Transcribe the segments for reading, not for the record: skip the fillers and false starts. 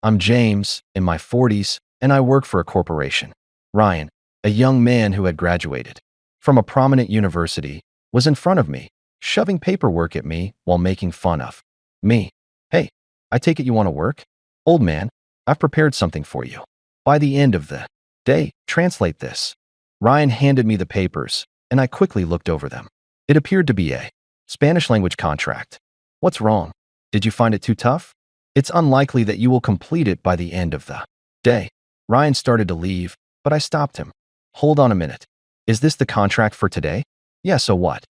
I'm James, in my 40s, and I work for a corporation. Ryan, a young man who had graduated from a prominent university, was in front of me, shoving paperwork at me while making fun of me. Hey, I take it you want to work? Old man, I've prepared something for you. By the end of the day, translate this. Ryan handed me the papers, and I quickly looked over them. It appeared to be a Spanish language contract. What's wrong? Did you find it too tough? It's unlikely that you will complete it by the end of the day. Ryan started to leave, but I stopped him. Hold on a minute. Is this the contract for today? Yeah, so what?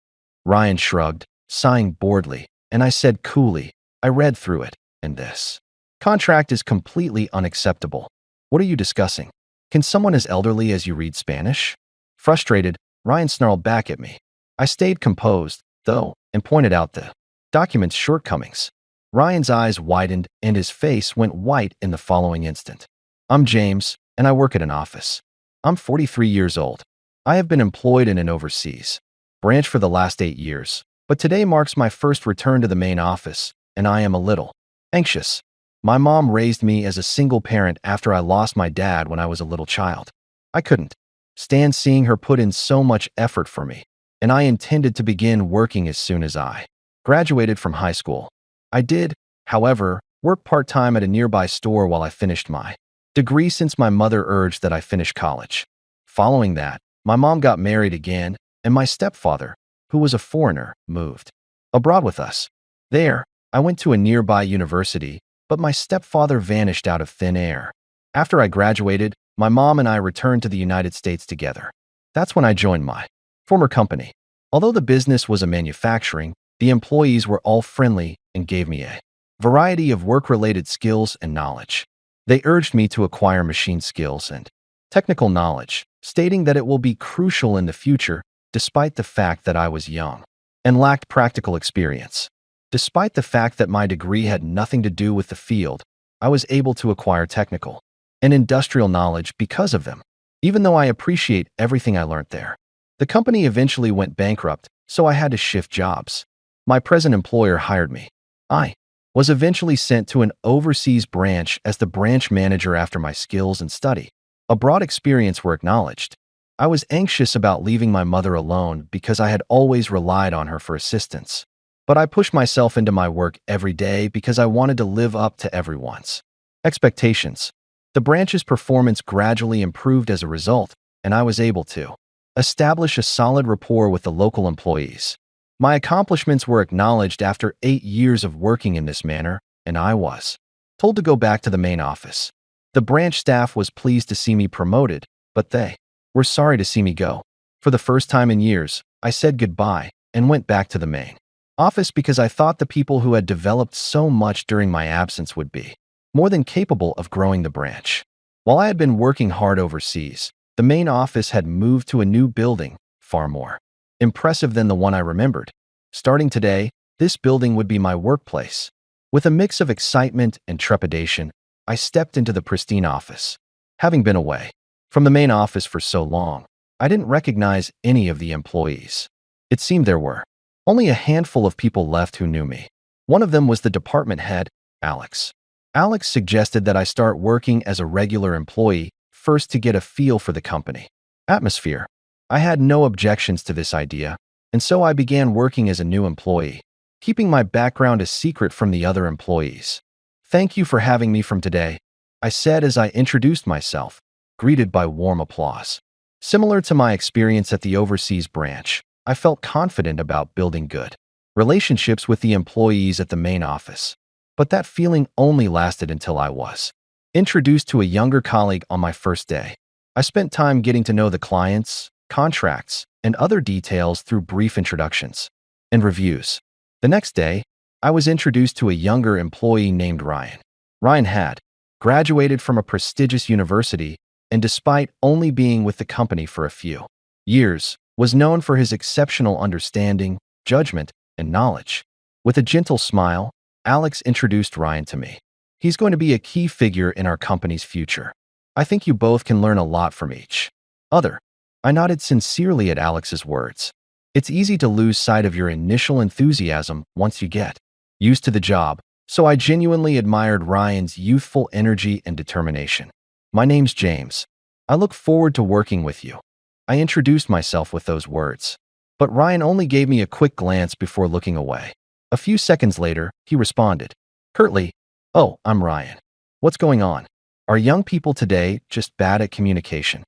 Ryan shrugged, sighing boredly, and I said coolly, I read through it, and this contract is completely unacceptable. What are you discussing? Can someone as elderly as you read Spanish? Frustrated, Ryan snarled back at me. I stayed composed, though, and pointed out the document's shortcomings. Ryan's eyes widened and his face went white in the following instant. I'm James, and I work at an office. I'm 43 years old. I have been employed in an overseas branch for the last 8 years, but today marks my first return to the main office, and I am a little anxious. My mom raised me as a single parent after I lost my dad when I was a little child. I couldn't stand seeing her put in so much effort for me, and I intended to begin working as soon as I graduated from high school. I did, however, work part-time at a nearby store while I finished my degree since my mother urged that I finish college. Following that, my mom got married again, and my stepfather, who was a foreigner, moved abroad with us. There, I went to a nearby university, but my stepfather vanished out of thin air. After I graduated, my mom and I returned to the United States together. That's when I joined my former company. Although the business was a manufacturing, the employees were all friendly and gave me a variety of work-related skills and knowledge. They urged me to acquire machine skills and technical knowledge, stating that it will be crucial in the future, despite the fact that I was young and lacked practical experience. Despite the fact that my degree had nothing to do with the field, I was able to acquire technical and industrial knowledge because of them, even though I appreciate everything I learned there. The company eventually went bankrupt, so I had to shift jobs. My present employer hired me. I was eventually sent to an overseas branch as the branch manager after my skills and study. A broad experience were acknowledged. I was anxious about leaving my mother alone because I had always relied on her for assistance. But I pushed myself into my work every day because I wanted to live up to everyone's expectations. The branch's performance gradually improved as a result, and I was able to establish a solid rapport with the local employees. My accomplishments were acknowledged after 8 years of working in this manner, and I was told to go back to the main office. The branch staff was pleased to see me promoted, but they were sorry to see me go. For the first time in years, I said goodbye and went back to the main office because I thought the people who had developed so much during my absence would be more than capable of growing the branch. While I had been working hard overseas, the main office had moved to a new building, far more impressive than the one I remembered. Starting today, this building would be my workplace. With a mix of excitement and trepidation, I stepped into the pristine office. Having been away from the main office for so long, I didn't recognize any of the employees. It seemed there were only a handful of people left who knew me. One of them was the department head, Alex. Alex suggested that I start working as a regular employee first to get a feel for the company atmosphere. I had no objections to this idea, and so I began working as a new employee, keeping my background a secret from the other employees. Thank you for having me from today, I said as I introduced myself, greeted by warm applause. Similar to my experience at the overseas branch, I felt confident about building good relationships with the employees at the main office. But that feeling only lasted until I was introduced to a younger colleague on my first day. I spent time getting to know the clients, contracts, and other details through brief introductions and reviews. The next day, I was introduced to a younger employee named Ryan. Ryan had graduated from a prestigious university and, despite only being with the company for a few years, was known for his exceptional understanding, judgment, and knowledge. With a gentle smile, Alex introduced Ryan to me. He's going to be a key figure in our company's future. I think you both can learn a lot from each other. I nodded sincerely at Alex's words. It's easy to lose sight of your initial enthusiasm once you get used to the job, So I genuinely admired Ryan's youthful energy and determination. My name's James. I look forward to working with you. I introduced myself with those words. But Ryan only gave me a quick glance before looking away. A few seconds later, he responded, curtly, "Oh, I'm Ryan. What's going on? Are young people today just bad at communication?"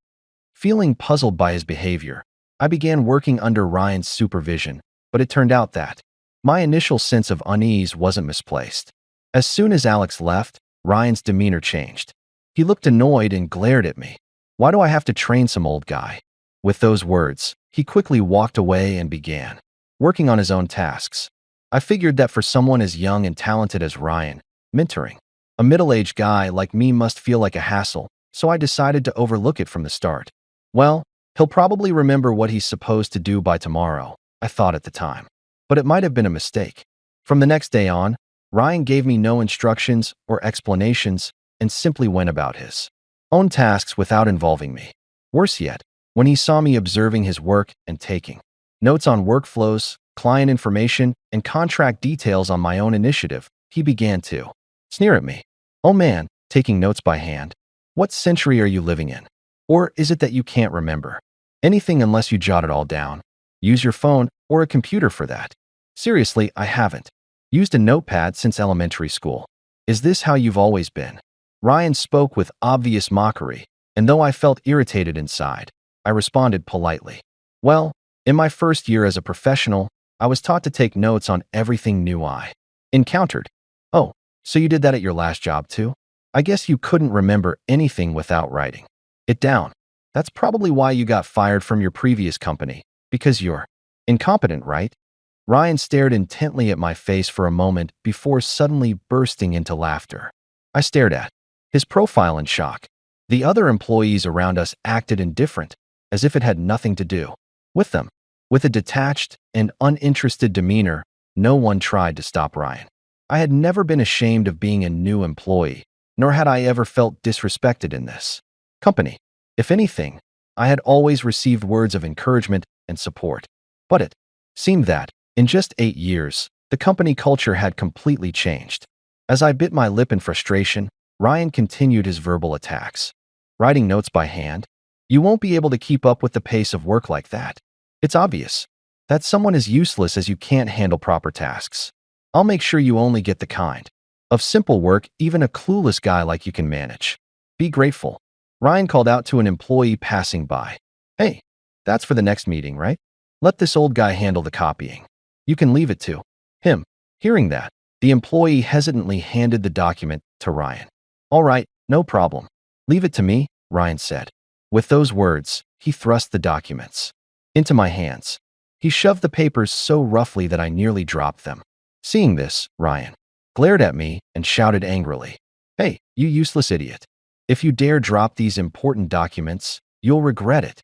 Feeling puzzled by his behavior, I began working under Ryan's supervision, but it turned out that my initial sense of unease wasn't misplaced. As soon as Alex left, Ryan's demeanor changed. He looked annoyed and glared at me. "Why do I have to train some old guy?" With those words, he quickly walked away and began working on his own tasks. I figured that for someone as young and talented as Ryan, mentoring a middle-aged guy like me must feel like a hassle, so I decided to overlook it from the start. Well, he'll probably remember what he's supposed to do by tomorrow, I thought at the time. But it might have been a mistake. From the next day on, Ryan gave me no instructions or explanations and simply went about his own tasks without involving me. Worse yet, when he saw me observing his work and taking notes on workflows, client information, and contract details on my own initiative, he began to sneer at me. "Oh man, taking notes by hand. What century are you living in? Or is it that you can't remember anything unless you jot it all down? Use your phone or a computer for that. Seriously, I haven't used a notepad since elementary school. Is this how you've always been?" Ryan spoke with obvious mockery, and though I felt irritated inside, I responded politely. "Well, in my first year as a professional, I was taught to take notes on everything new I encountered." "Oh, so you did that at your last job too? I guess you couldn't remember anything without writing it down. That's probably why you got fired from your previous company, because you're incompetent, right?" Ryan stared intently at my face for a moment before suddenly bursting into laughter. I stared at his profile in shock. The other employees around us acted indifferent, as if it had nothing to do with them. With a detached and uninterested demeanor, no one tried to stop Ryan. I had never been ashamed of being a new employee, nor had I ever felt disrespected in this company. If anything, I had always received words of encouragement and support. But it seemed that, in just 8 years, the company culture had completely changed. As I bit my lip in frustration, Ryan continued his verbal attacks. "Writing notes by hand? You won't be able to keep up with the pace of work like that. It's obvious that someone is useless as you can't handle proper tasks. I'll make sure you only get the kind of simple work even a clueless guy like you can manage. Be grateful." Ryan called out to an employee passing by. "Hey, that's for the next meeting, right? Let this old guy handle the copying. You can leave it to him." Hearing that, the employee hesitantly handed the document to Ryan. "All right, no problem. Leave it to me," Ryan said. With those words, he thrust the documents into my hands. He shoved the papers so roughly that I nearly dropped them. Seeing this, Ryan glared at me and shouted angrily, "Hey, you useless idiot. If you dare drop these important documents, you'll regret it."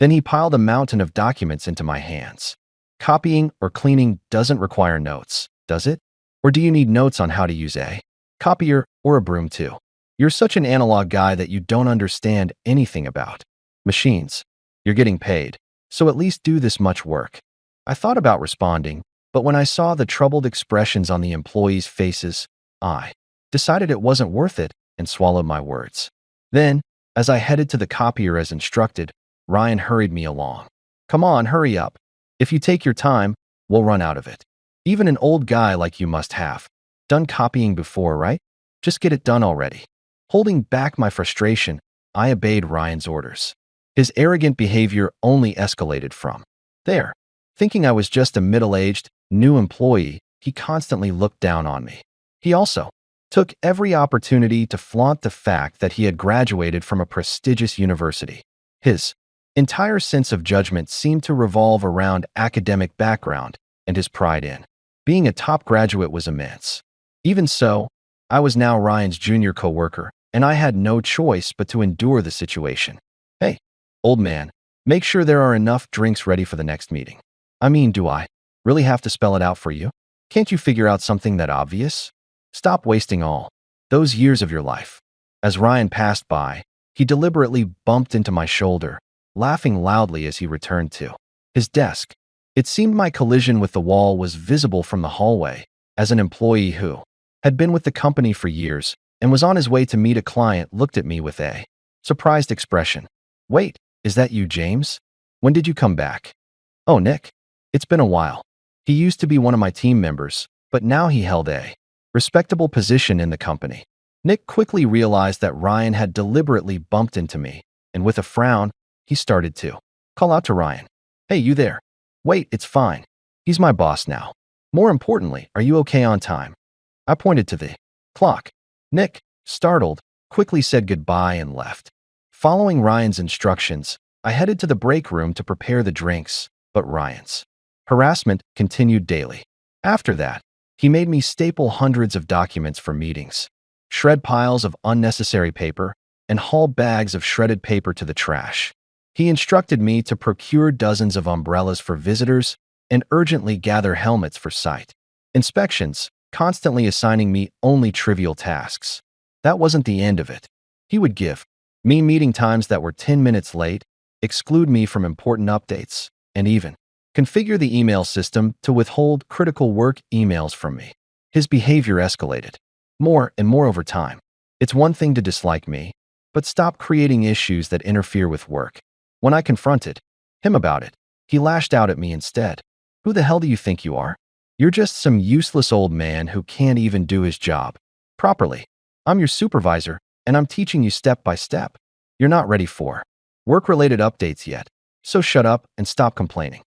Then he piled a mountain of documents into my hands. "Copying or cleaning doesn't require notes, does it? Or do you need notes on how to use a copier or a broom too? You're such an analog guy that you don't understand anything about machines. You're getting paid, so at least do this much work." I thought about responding, but when I saw the troubled expressions on the employees' faces, I decided it wasn't worth it and swallowed my words. Then, as I headed to the copier as instructed, Ryan hurried me along. "Come on, hurry up. If you take your time, we'll run out of it. Even an old guy like you must have done copying before, right? Just get it done already." Holding back my frustration, I obeyed Ryan's orders. His arrogant behavior only escalated from there. Thinking I was just a middle-aged, new employee, he constantly looked down on me. He also took every opportunity to flaunt the fact that he had graduated from a prestigious university. His entire sense of judgment seemed to revolve around academic background, and his pride in being a top graduate was immense. Even so, I was now Ryan's junior coworker, and I had no choice but to endure the situation. "Hey, old man, make sure there are enough drinks ready for the next meeting. I mean, do I really have to spell it out for you? Can't you figure out something that obvious? Stop wasting all those years of your life." As Ryan passed by, he deliberately bumped into my shoulder, laughing loudly as he returned to his desk. It seemed my collision with the wall was visible from the hallway, as an employee who had been with the company for years, and was on his way to meet a client, looked at me with a surprised expression. "Wait, is that you, James? When did you come back?" "Oh, Nick. It's been a while. He used to be one of my team members, but now he held a respectable position in the company." Nick quickly realized that Ryan had deliberately bumped into me, and with a frown, he started to call out to Ryan. "Hey, you there? Wait, it's fine. He's my boss now. More importantly, are you okay on time?" I pointed to the clock. Nick, startled, quickly said goodbye and left. Following Ryan's instructions, I headed to the break room to prepare the drinks, but Ryan's harassment continued daily. After that, he made me staple hundreds of documents for meetings, shred piles of unnecessary paper, and haul bags of shredded paper to the trash. He instructed me to procure dozens of umbrellas for visitors and urgently gather helmets for site inspections, constantly assigning me only trivial tasks. That wasn't the end of it. He would give me meeting times that were 10 minutes late, exclude me from important updates, and even configure the email system to withhold critical work emails from me. His behavior escalated more and more over time. It's one thing to dislike me, but stop creating issues that interfere with work. When I confronted him about it, he lashed out at me instead. "Who the hell do you think you are? You're just some useless old man who can't even do his job properly. I'm your supervisor, and I'm teaching you step by step. You're not ready for work-related updates yet, so shut up and stop complaining."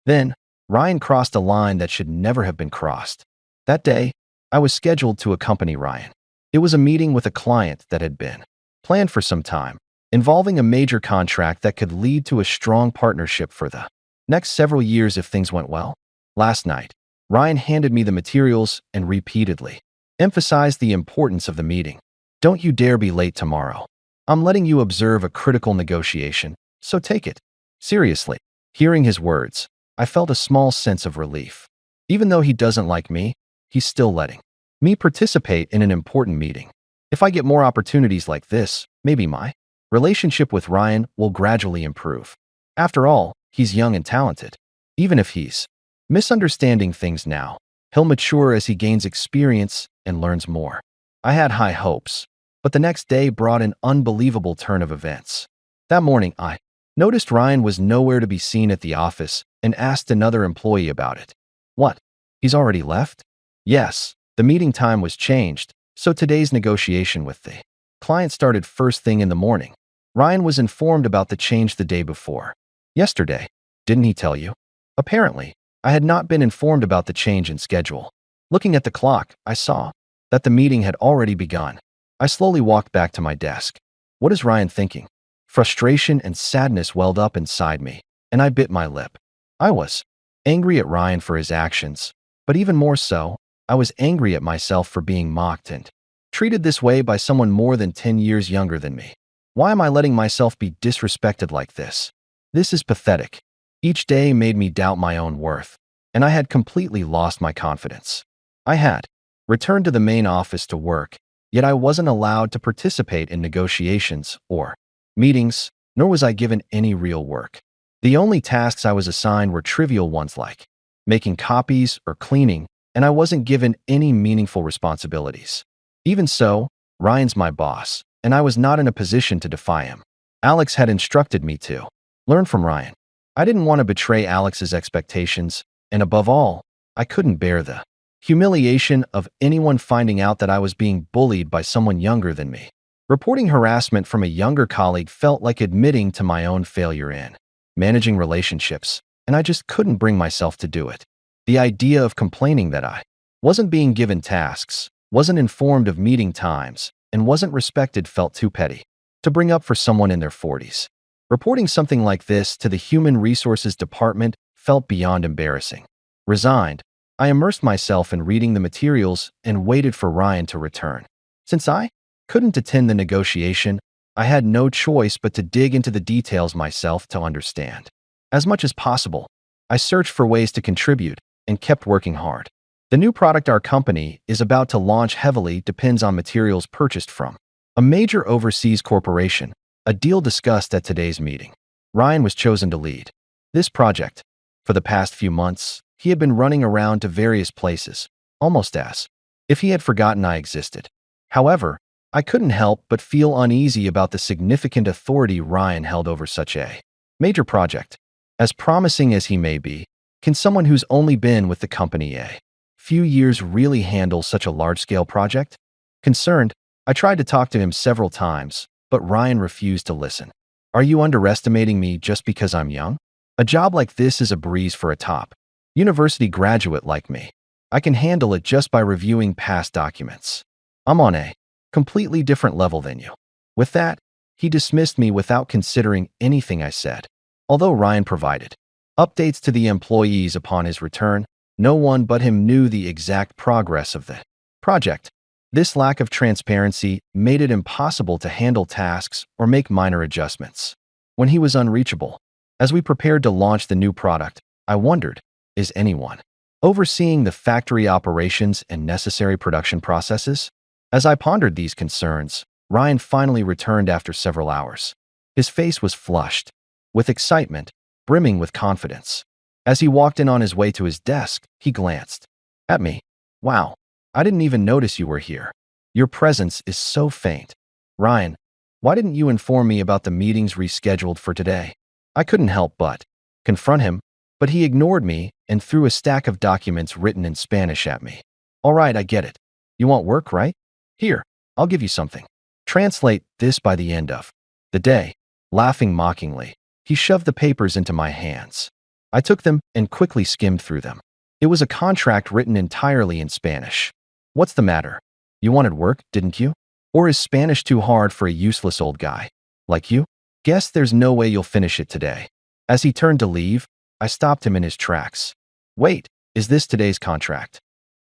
Then, Ryan crossed a line that should never have been crossed. That day, I was scheduled to accompany Ryan. It was a meeting with a client that had been planned for some time, involving a major contract that could lead to a strong partnership for the next several years if things went well. Last night, Ryan handed me the materials and repeatedly emphasized the importance of the meeting. "Don't you dare be late tomorrow. I'm letting you observe a critical negotiation, so take it seriously." Hearing his words, I felt a small sense of relief. Even though he doesn't like me, he's still letting me participate in an important meeting. If I get more opportunities like this, maybe my relationship with Ryan will gradually improve. After all, he's young and talented. Even if he's misunderstanding things now, he'll mature as he gains experience and learns more. I had high hopes, but the next day brought an unbelievable turn of events. That morning, I noticed Ryan was nowhere to be seen at the office and asked another employee about it. "What? He's already left?" "Yes, the meeting time was changed, so today's negotiation with the client started first thing in the morning." Ryan was informed about the change the day before. "Yesterday, didn't he tell you?" Apparently, I had not been informed about the change in schedule. Looking at the clock, I saw that the meeting had already begun. I slowly walked back to my desk. What is Ryan thinking? Frustration and sadness welled up inside me, and I bit my lip. I was angry at Ryan for his actions, but even more so, I was angry at myself for being mocked and treated this way by someone more than 10 years younger than me. Why am I letting myself be disrespected like this? This is pathetic. Each day made me doubt my own worth, and I had completely lost my confidence. I had returned to the main office to work, yet I wasn't allowed to participate in negotiations or meetings, nor was I given any real work. The only tasks I was assigned were trivial ones like making copies or cleaning, and I wasn't given any meaningful responsibilities. Even so, Ryan's my boss, and I was not in a position to defy him. Alex had instructed me to learn from Ryan. I didn't want to betray Alex's expectations, and above all, I couldn't bear the humiliation of anyone finding out that I was being bullied by someone younger than me. Reporting harassment from a younger colleague felt like admitting to my own failure in managing relationships, and I just couldn't bring myself to do it. The idea of complaining that I wasn't being given tasks, wasn't informed of meeting times, and wasn't respected felt too petty to bring up for someone in their 40s. Reporting something like this to the Human Resources Department felt beyond embarrassing. Resigned, I immersed myself in reading the materials and waited for Ryan to return. Since I couldn't attend the negotiation, I had no choice but to dig into the details myself to understand. As much as possible, I searched for ways to contribute and kept working hard. The new product our company is about to launch heavily depends on materials purchased from a major overseas corporation, a deal discussed at today's meeting. Ryan was chosen to lead this project. For the past few months, he had been running around to various places, almost as if he had forgotten I existed. However, I couldn't help but feel uneasy about the significant authority Ryan held over such a major project. As promising as he may be, can someone who's only been with the company a few years really handle such a large-scale project? Concerned, I tried to talk to him several times, but Ryan refused to listen. Are you underestimating me just because I'm young? A job like this is a breeze for a top university graduate like me. I can handle it just by reviewing past documents. I'm on a completely different level than you. With that, he dismissed me without considering anything I said. Although Ryan provided updates to the employees upon his return, no one but him knew the exact progress of the project. This lack of transparency made it impossible to handle tasks or make minor adjustments when he was unreachable. As we prepared to launch the new product, I wondered, is anyone overseeing the factory operations and necessary production processes? As I pondered these concerns, Ryan finally returned after several hours. His face was flushed with excitement, brimming with confidence. As he walked in on his way to his desk, he glanced at me. Wow, I didn't even notice you were here. Your presence is so faint. Ryan, why didn't you inform me about the meetings rescheduled for today? I couldn't help but confront him, but he ignored me and threw a stack of documents written in Spanish at me. All right, I get it. You want work, right? Here, I'll give you something. Translate this by the end of the day. Laughing mockingly, he shoved the papers into my hands. I took them and quickly skimmed through them. It was a contract written entirely in Spanish. What's the matter? You wanted work, didn't you? Or is Spanish too hard for a useless old guy like you? Guess there's no way you'll finish it today. As he turned to leave, I stopped him in his tracks. Wait, is this today's contract?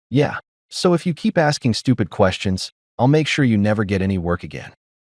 Yeah, so if you keep asking stupid questions, I'll make sure you never get any work again.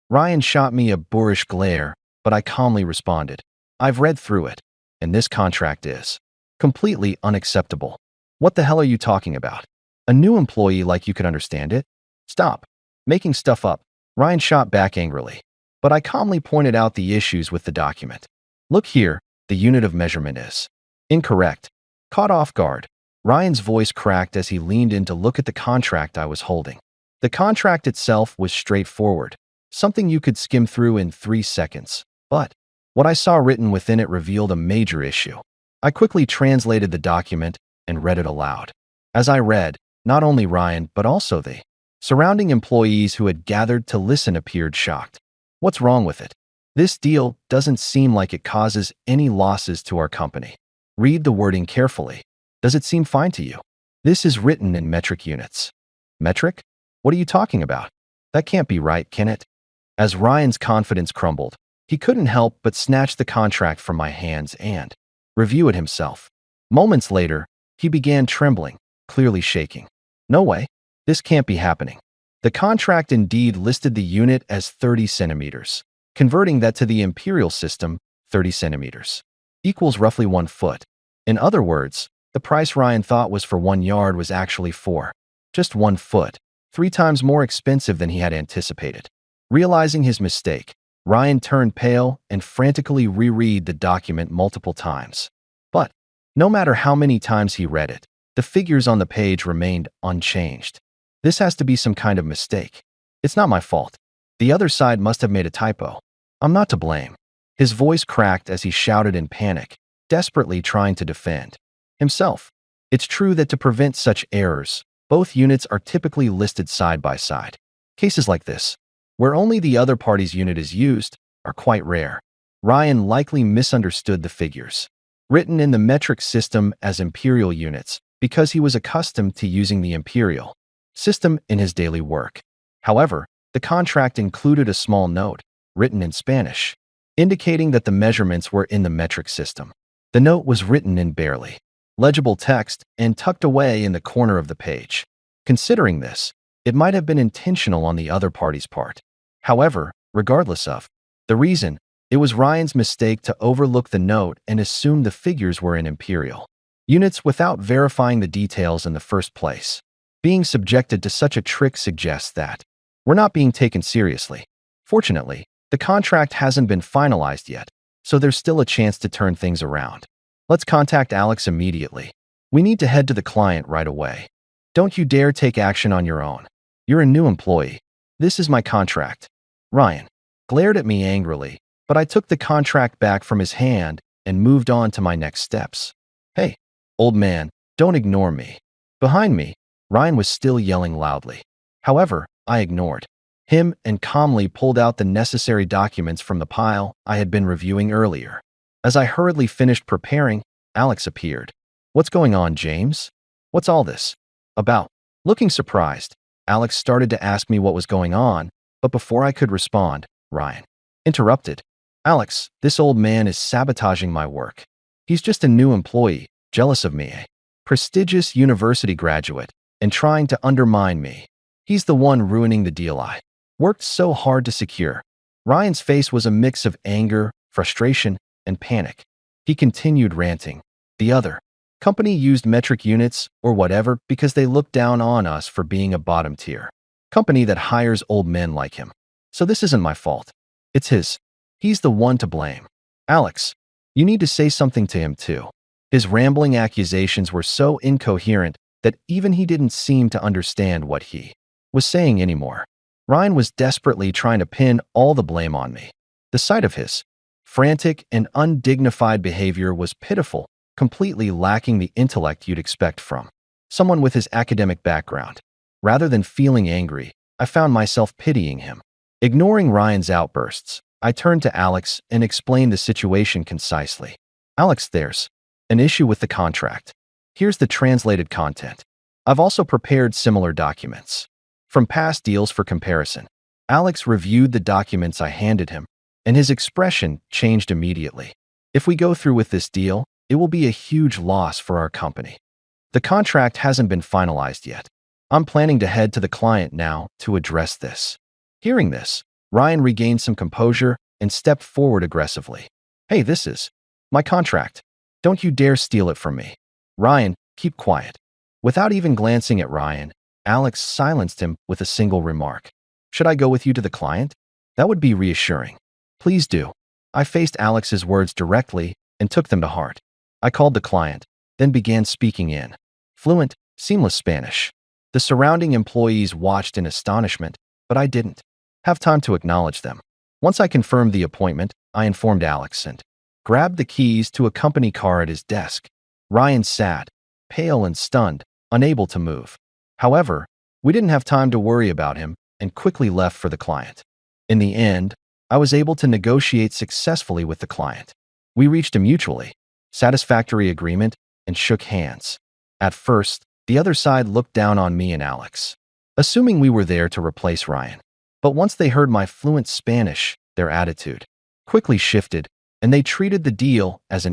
Ryan shot me a boorish glare, but I calmly responded. I've read through it, and this contract is completely unacceptable. What the hell are you talking about? A new employee like you could understand it? Stop making stuff up. Ryan shot back angrily, but I calmly pointed out the issues with the document. Look here, the unit of measurement is incorrect. Caught off guard, Ryan's voice cracked as he leaned in to look at the contract I was holding. The contract itself was straightforward, something you could skim through in 3 seconds, but what I saw written within it revealed a major issue. I quickly translated the document and read it aloud. As I read, not only Ryan, but also the surrounding employees who had gathered to listen appeared shocked. What's wrong with it? This deal doesn't seem like it causes any losses to our company. Read the wording carefully. Does it seem fine to you? This is written in metric units. Metric? What are you talking about? That can't be right, can it? As Ryan's confidence crumbled, he couldn't help but snatch the contract from my hands and review it himself. Moments later, he began trembling, clearly shaking. No way. This can't be happening. The contract indeed listed the unit as 30 centimeters. Converting that to the imperial system, 30 centimeters equals roughly 1 foot. In other words, the price Ryan thought was for 1 yard was actually for just 1 foot, 3 times more expensive than he had anticipated. Realizing his mistake, Ryan turned pale and frantically reread the document multiple times. But no matter how many times he read it, the figures on the page remained unchanged. This has to be some kind of mistake. It's not my fault. The other side must have made a typo. I'm not to blame. His voice cracked as he shouted in panic, desperately trying to defend himself. It's true that to prevent such errors, both units are typically listed side by side. Cases like this, where only the other party's unit is used, are quite rare. Ryan likely misunderstood the figures, written in the metric system as imperial units, because he was accustomed to using the imperial system in his daily work. However, the contract included a small note, written in Spanish, indicating that the measurements were in the metric system. The note was written in barely legible text and tucked away in the corner of the page. Considering this, it might have been intentional on the other party's part. However, regardless of the reason, it was Ryan's mistake to overlook the note and assume the figures were in imperial units without verifying the details in the first place. Being subjected to such a trick suggests that we're not being taken seriously. Fortunately, the contract hasn't been finalized yet, so there's still a chance to turn things around. Let's contact Alex immediately. We need to head to the client right away. Don't you dare take action on your own. You're a new employee. This is my contract. Ryan glared at me angrily, but I took the contract back from his hand and moved on to my next steps. Hey, old man, don't ignore me. Behind me, Ryan was still yelling loudly. However, I ignored him and calmly pulled out the necessary documents from the pile I had been reviewing earlier. As I hurriedly finished preparing, Alex appeared. What's going on, James? What's all this about? Looking surprised, Alex started to ask me what was going on, but before I could respond, Ryan interrupted. Alex, this old man is sabotaging my work. He's just a new employee, jealous of me, a prestigious university graduate, and trying to undermine me. He's the one ruining the deal I worked so hard to secure. Ryan's face was a mix of anger, frustration, and panic. He continued ranting. The other company used metric units or whatever because they looked down on us for being a bottom tier company that hires old men like him. So this isn't my fault. It's his. He's the one to blame. Alex, you need to say something to him too. His rambling accusations were so incoherent that even he didn't seem to understand what he was saying anymore. Ryan was desperately trying to pin all the blame on me. The sight of his frantic and undignified behavior was pitiful, completely lacking the intellect you'd expect from someone with his academic background. Rather than feeling angry, I found myself pitying him. Ignoring Ryan's outbursts, I turned to Alex and explained the situation concisely. Alex, there's an issue with the contract. Here's the translated content. I've also prepared similar documents from past deals for comparison. Alex reviewed the documents I handed him, and his expression changed immediately. If we go through with this deal, it will be a huge loss for our company. The contract hasn't been finalized yet. I'm planning to head to the client now to address this. Hearing this, Ryan regained some composure and stepped forward aggressively. Hey, this is my contract. Don't you dare steal it from me. Ryan, keep quiet. Without even glancing at Ryan, Alex silenced him with a single remark. Should I go with you to the client? That would be reassuring. Please do. I faced Alex's words directly and took them to heart. I called the client, then began speaking in fluent, seamless Spanish. The surrounding employees watched in astonishment, but I didn't have time to acknowledge them. Once I confirmed the appointment, I informed Alex and grabbed the keys to a company car at his desk. Ryan sat, pale and stunned, unable to move. However, we didn't have time to worry about him and quickly left for the client. In the end, I was able to negotiate successfully with the client. We reached a mutually satisfactory agreement and shook hands. At first, the other side looked down on me and Alex, assuming we were there to replace Ryan. But once they heard my fluent Spanish, their attitude quickly shifted, and they treated the deal as an